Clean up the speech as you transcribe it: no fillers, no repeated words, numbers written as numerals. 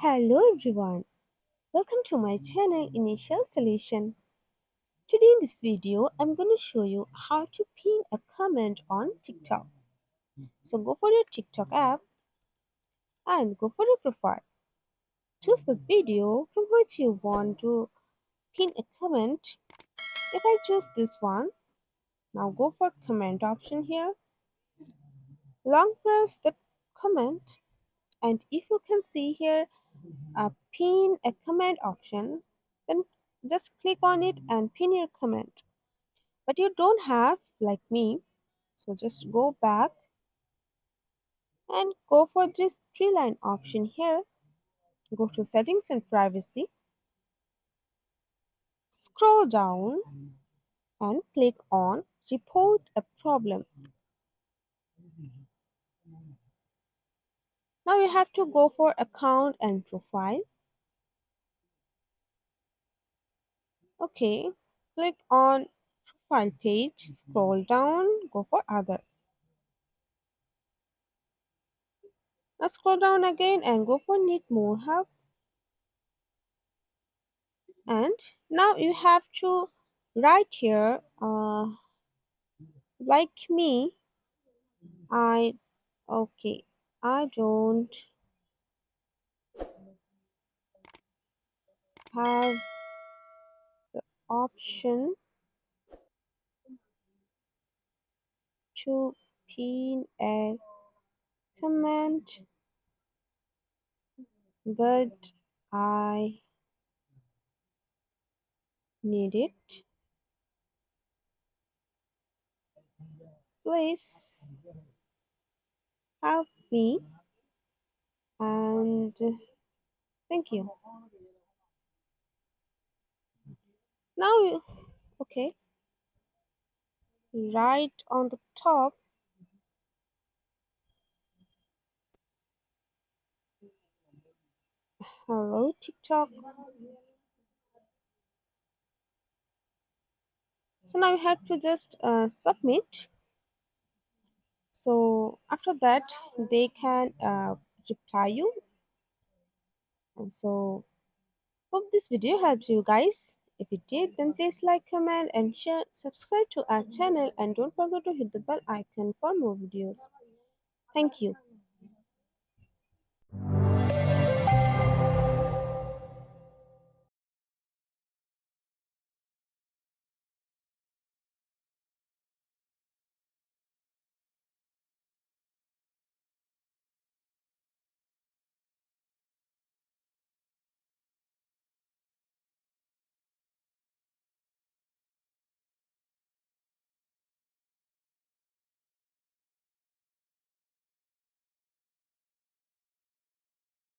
Hello everyone, welcome to my channel Initial Solution. Today in this video, I'm going to show you how to pin a comment on TikTok. So go for your TikTok app and go for your profile. Choose the video from which you want to pin a comment. If I choose this one, now go for comment option here. Long press the comment, and if you can see here a pin a comment option, then just click on it and pin your comment. But you don't have like me, so just go back and go for this tree line option here. Go to settings and privacy, scroll down and click on report a problem. Now you have to go for account and profile. Okay, click on profile page, scroll down, go for other. Now scroll down again and go for need more help. And now you have to write here like me. I okay, I don't have option to pin a comment, but I need it. Please help me and thank you. Now you okay, right on the top, hello TikTok. So now you have to just submit. So after that, they can reply you. And so hope this video helps you guys. If it did, then please like, comment, and share. Subscribe to our channel and don't forget to hit the bell icon for more videos. Thank you.